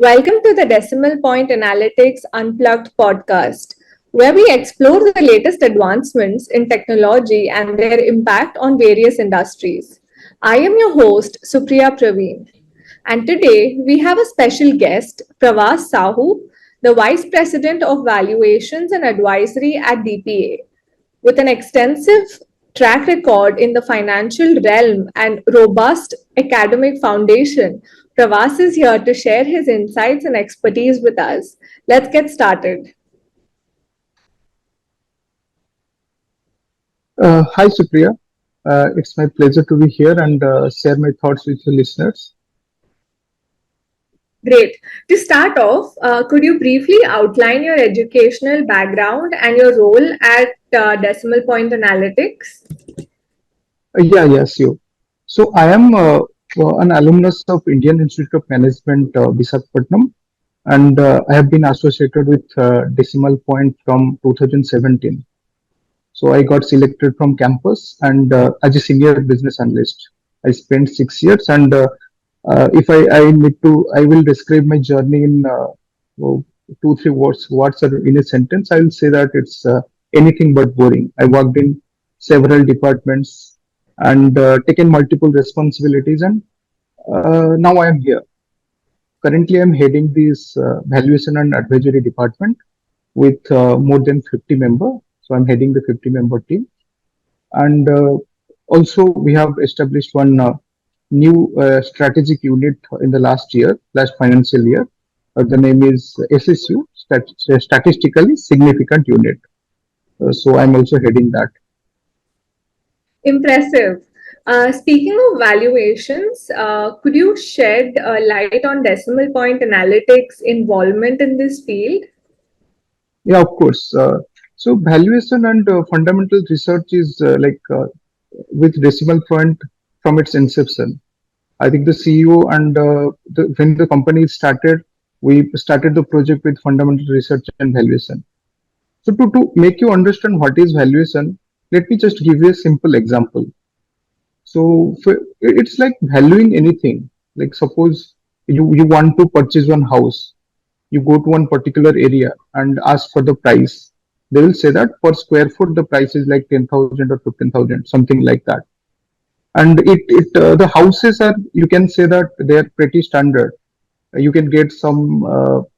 Welcome to the Decimal Point Analytics Unplugged podcast, where we explore the latest advancements in technology and their impact on various industries. I am your host, Supriya Praveen, and today we have a special guest, Pravas Sahoo, the Vice President of Valuations and Advisory at DPA. With an extensive track record in the financial realm and robust academic foundation, Pravas is here to share his insights and expertise with us. Let's get started. Hi, Supriya. It's my pleasure to be here and share my thoughts with your listeners. Great. To start off, could you briefly outline your educational background and your role at Decimal Point Analytics? Yes, you. So I am an alumnus of Indian Institute of Management, Visakhapatnam, and I have been associated with Decimal Point from 2017. So I got selected from campus and as a senior business analyst. I spent 6 years, and if I need to, I will describe my journey in oh, two, three words. Words are in a sentence. I will say that it's anything but boring. I worked in several departments and taken multiple responsibilities, and now I am here. Currently, I am heading this valuation and advisory department with more than 50 members. So I'm heading the 50-member team, and also we have established one new strategic unit in the last financial year. The name is SSU, Statistically Significant Unit. So I'm also heading that. Impressive. Speaking of valuations, could you shed light on decimal point analytics involvement in this field? Yeah, of course. So valuation and fundamental research is with Decimal Point from its inception. I think the CEO and when the company started, we started the project with fundamental research and valuation. So to make you understand what is valuation, let me just give you a simple example. So it's like valuing anything. Like suppose you want to purchase one house, you go to one particular area and ask for the price. They will say that per square foot the price is like 10,000 or 15,000, something like that. And the houses are, you can say that they are pretty standard. You can get some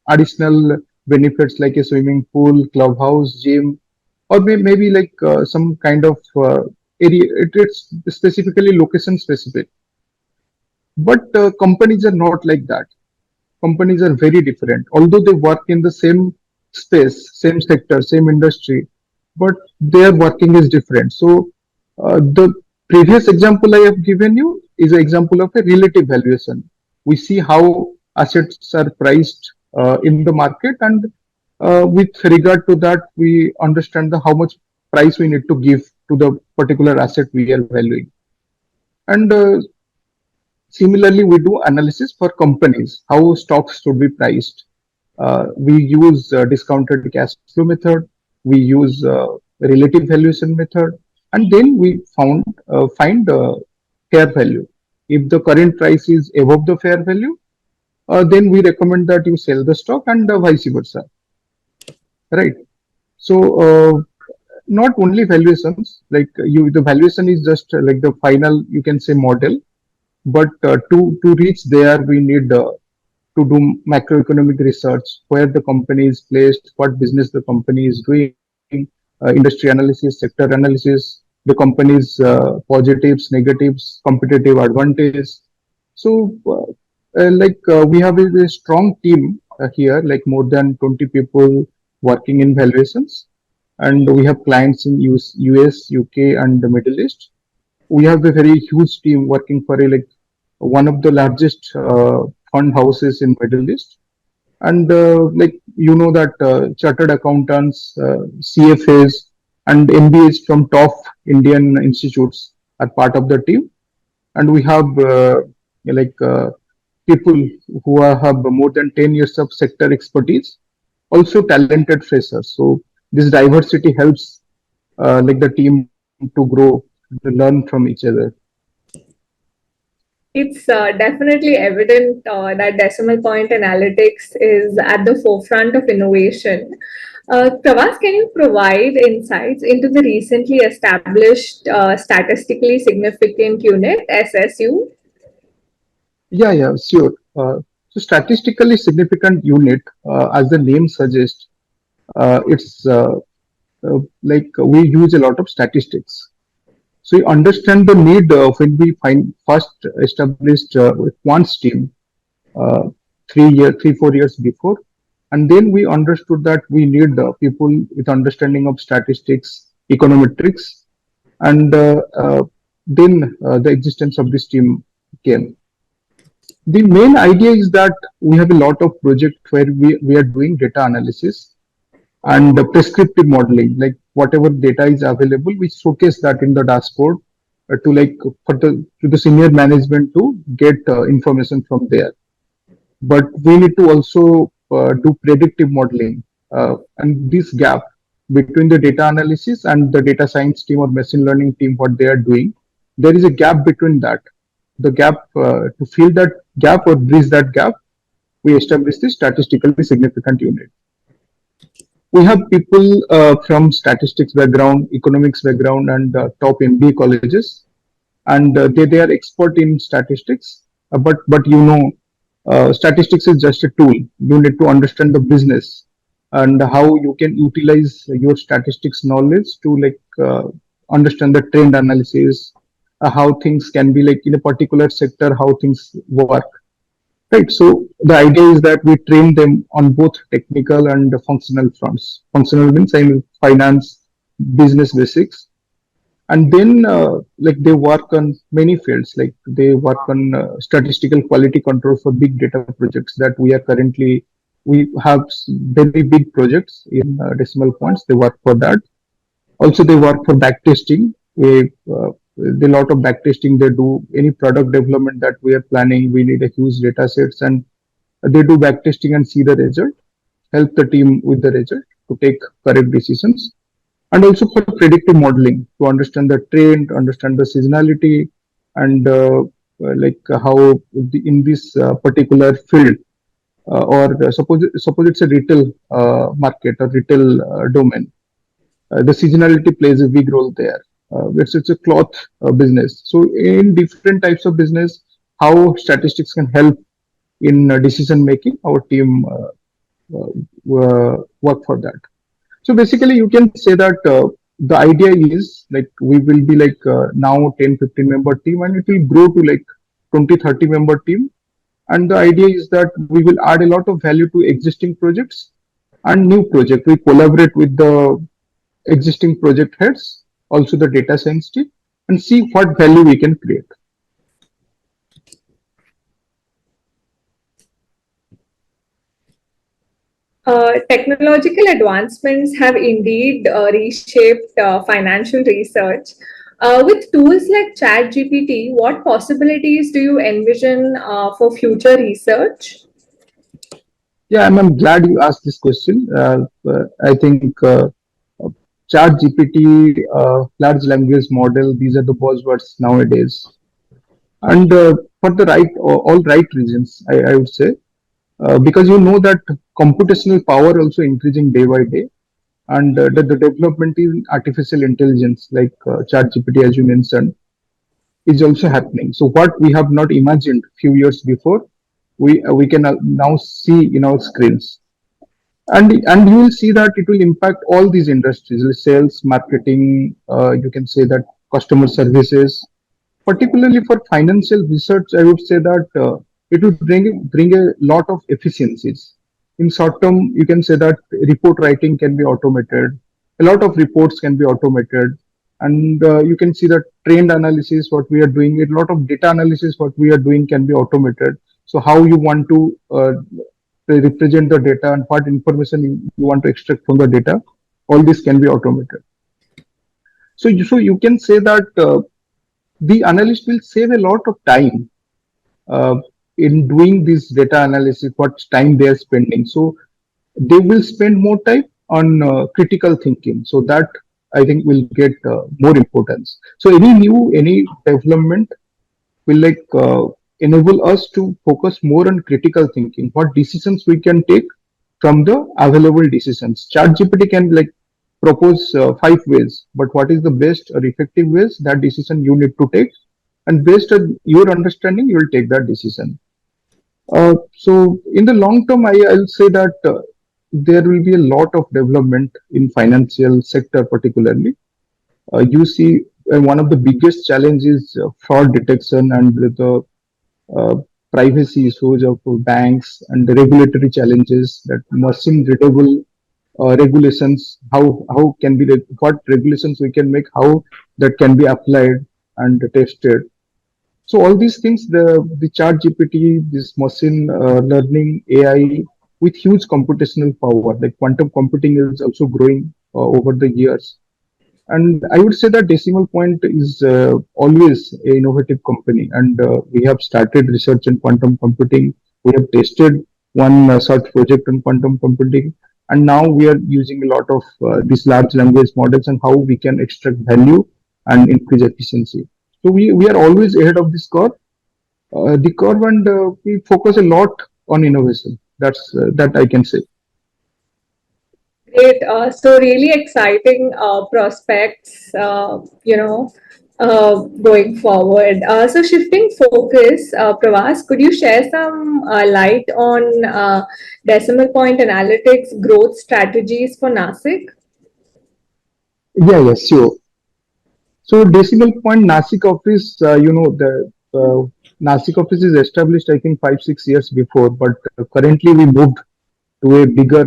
additional benefits like a swimming pool, clubhouse, gym, or maybe like some kind of area. It's specifically location specific. But companies are not like that. Companies are very different. Although they work in the same space, same sector, same industry, but their working is different. So the previous example I have given you is an example of a relative valuation. We see how assets are priced in the market, and with regard to that, we understand how much price we need to give to the particular asset we are valuing. And similarly, we do analysis for companies, how stocks should be priced. We use discounted cash flow method. We use relative valuation method, and then we find fair value. If the current price is above the fair value, then we recommend that you sell the stock, and vice versa. Right. So not only valuations, like the valuation is just like the final, you can say, model, but to reach there, we need to do macroeconomic research, where the company is placed, what business the company is doing, industry analysis, sector analysis, the company's positives, negatives, competitive advantage. So, we have a strong team here, like more than 20 people working in valuations, and we have clients in US, UK, and the Middle East. We have a very huge team working for a like one of the largest fund houses in Middle East, and like you know that chartered accountants, CFAs, and MBAs from top Indian institutes are part of the team, and we have like people who have more than 10 years of sector expertise, also talented freshers. So this diversity helps like the team to grow, to learn from each other. It's definitely evident that decimal point analytics is at the forefront of innovation. Pravas, can you provide insights into the recently established statistically significant unit, SSU? Yeah, yeah, sure. So statistically significant unit, as the name suggests, it's like we use a lot of statistics. So you understand the need when we find first established quants team 4 years before, and then we understood that we need people with understanding of statistics, econometrics, and then the existence of this team came. The main idea is that we have a lot of projects where we are doing data analysis and prescriptive modeling, like whatever data is available, we showcase that in the dashboard to like for the senior management to get information from there. But we need to also do predictive modeling, and this gap between the data analysis and the data science team or machine learning team, what they are doing, there is a gap between that. The gap to fill that gap or bridge that gap, we established this statistically significant unit. We have people from statistics background, economics background, and top MBA colleges, and they are expert in statistics. But you know, statistics is just a tool. You need to understand the business and how you can utilize your statistics knowledge to like understand the trend analysis, how things can be like in a particular sector, how things work. Right. So the idea is that we train them on both technical and functional fronts. Functional means I mean finance, business basics, and then like they work on many fields. Like they work on statistical quality control for big data projects that we are currently we have very big projects in decimal points. They work for that. Also, they work for backtesting. The lot of backtesting they do. Any product development that we are planning, we need a huge data sets, and they do backtesting and see the result. Help the team with the result to take correct decisions, and also for predictive modeling to understand the trend, understand the seasonality, and like how in this particular field or suppose it's a retail market or retail domain, the seasonality plays a big role there. It's a cloth business. So in different types of business, how statistics can help in decision making, our team work for that. So basically, you can say that the idea is like we will be like now 10-15 member team, and it will grow to like 20-30 member team. And the idea is that we will add a lot of value to existing projects and new project. We collaborate with the existing project heads, also the data science team, and see what value we can create. Technological advancements have indeed reshaped financial research. With tools like ChatGPT, what possibilities do you envision for future research? Yeah, I'm glad you asked this question. I think Chat GPT, large language model, these are the buzzwords nowadays. And for the right, all right reasons, I would say, because you know that computational power also increasing day by day, and the development in artificial intelligence, like Chat GPT, as you mentioned, is also happening. So what we have not imagined few years before, we can now see in our screens, and you will see that it will impact all these industries, like sales, marketing. You can say that customer services, particularly for financial research. I would say that it would bring a lot of efficiencies. In short term, you can say that report writing can be automated. A lot of reports can be automated, and you can see that trend analysis, what we are doing, a lot of data analysis, what we are doing, can be automated. So how you want to represent the data and what information you want to extract from the data, all this can be automated. So you can say that the analyst will save a lot of time uh, in doing this data analysis, what time they are spending. So they will spend more time on critical thinking. So that I think will get more importance. So any development will like enable us to focus more on critical thinking, what decisions we can take from the available decisions. ChatGPT can like propose 5 ways, but what is the best or effective ways, that decision you need to take, and based on your understanding, you will take that decision. So in the long term, I'll say that there will be a lot of development in financial sector, particularly. You see, one of the biggest challenges fraud detection and the uh, privacy issues of banks and the regulatory challenges, that machine readable regulations, how can be what regulations we can make, how that can be applied and tested. So all these things, the chat GPT, this machine learning AI with huge computational power, like quantum computing is also growing over the years. And I would say that Decimal Point is always an innovative company, and we have started research in quantum computing. We have tested one such project on quantum computing, and now we are using a lot of these large language models and how we can extract value and increase efficiency. So we are always ahead of the curve, and we focus a lot on innovation. That I can say. Great. So really exciting prospects, going forward. So shifting focus, Pravas, could you share some light on decimal point analytics growth strategies for Nasik? Yeah, yes, sure. So Decimal Point Nasik office, the Nasik office is established, I think, 5 6 years before, but currently we moved to a bigger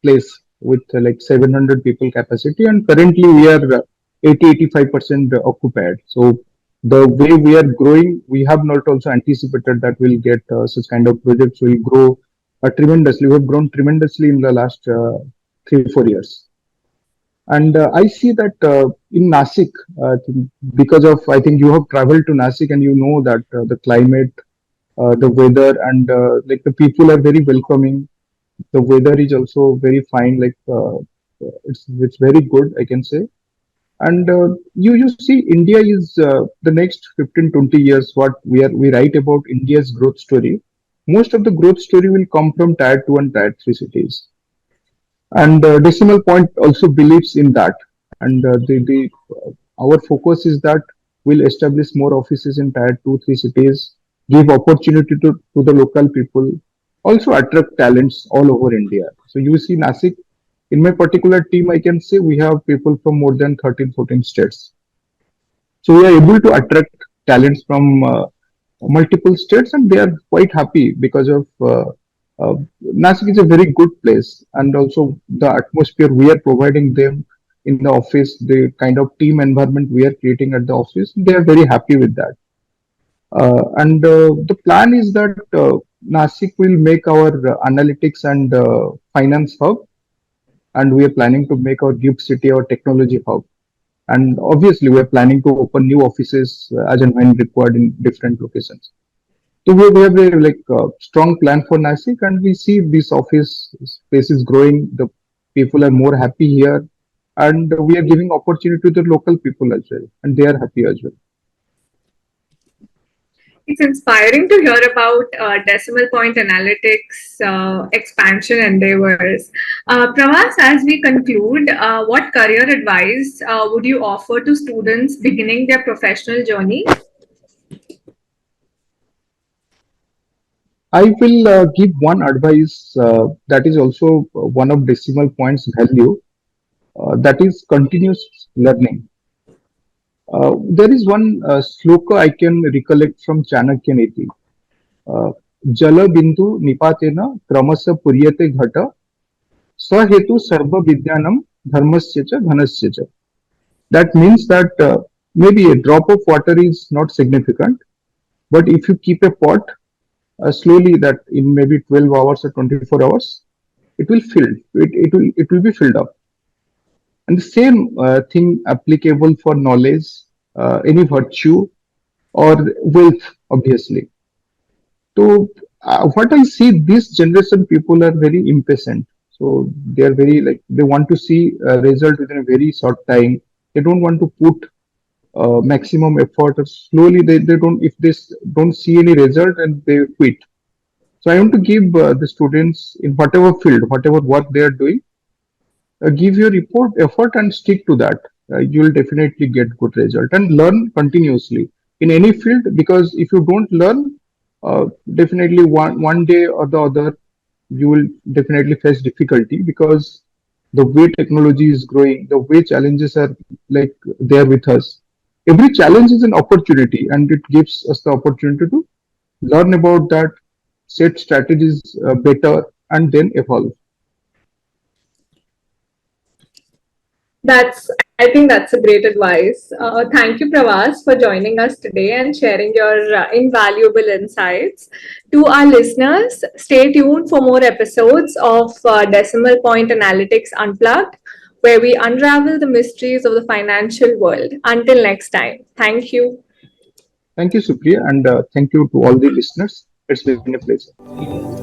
place with like 700 people capacity, and currently we are 80 85% occupied. So the way we are growing, we have not also anticipated that we'll get such kind of projects will grow tremendously. We have grown tremendously in the last 3 4 years. And I see that in Nasik, because of, I think you have traveled to Nasik and you know that the climate, the weather, and like the people are very welcoming. The weather is also very fine. Like it's very good, I can say. And you see, India is the next 15 20 years. What we write about India's growth story. Most of the growth story will come from tier two and tier three cities, and Decimal Point also believes in that. And the our focus is that we'll establish more offices in tier 2 3 cities, give opportunity to the local people, also attract talents all over India. So you see Nasik, in my particular team, I can say we have people from more than 13 14 states. So we are able to attract talents from multiple states, and they are quite happy because of Nasik is a very good place, and also the atmosphere we are providing them in the office, the kind of team environment we are creating at the office. They are very happy with that. And the plan is that Nasik will make our analytics and finance hub, and we are planning to make our gift city our technology hub. And obviously, we are planning to open new offices as and when required in different locations. So we have a like strong plan for Nasik, and we see this office space is growing. The people are more happy here, and we are giving opportunity to the local people as well, and they are happy as well. It's inspiring to hear about decimal point analytics expansion endeavors. Pravas, as we conclude, what career advice would you offer to students beginning their professional journey? I will give one advice that is also one of Decimal Point's value, that is continuous learning. There is one sloka I can recollect from Chanakya Niti. Uh, Jala bindu nipatena kramasa puryate ghata sahetu sarva vidyanam dharmasya cha dhanasya cha. That means that maybe a drop of water is not significant, but if you keep a pot slowly, that in maybe 12 hours or 24 hours, it will fill. It will be filled up. And the same thing applicable for knowledge, any virtue or wealth, obviously. So what I see, this generation people are very impatient. So they are very like they want to see a result within a very short time. They don't want to put maximum effort, or slowly they don't, if they don't see any result and they quit. So I want to give the students in whatever field, whatever work they are doing, give your report effort and stick to that. You will definitely get good result and learn continuously in any field, because if you don't learn, definitely one day or the other you will definitely face difficulty, because the way technology is growing, the way challenges are like there with us. Every challenge is an opportunity, and it gives us the opportunity to learn about that, set strategies better, and then evolve. I think that's a great advice. Thank you, Pravas, for joining us today and sharing your invaluable insights. To our listeners, stay tuned for more episodes of Decimal Point Analytics Unplugged, where we unravel the mysteries of the financial world. Until next time, thank you. Thank you, Supriya, and thank you to all the listeners. It's been a pleasure.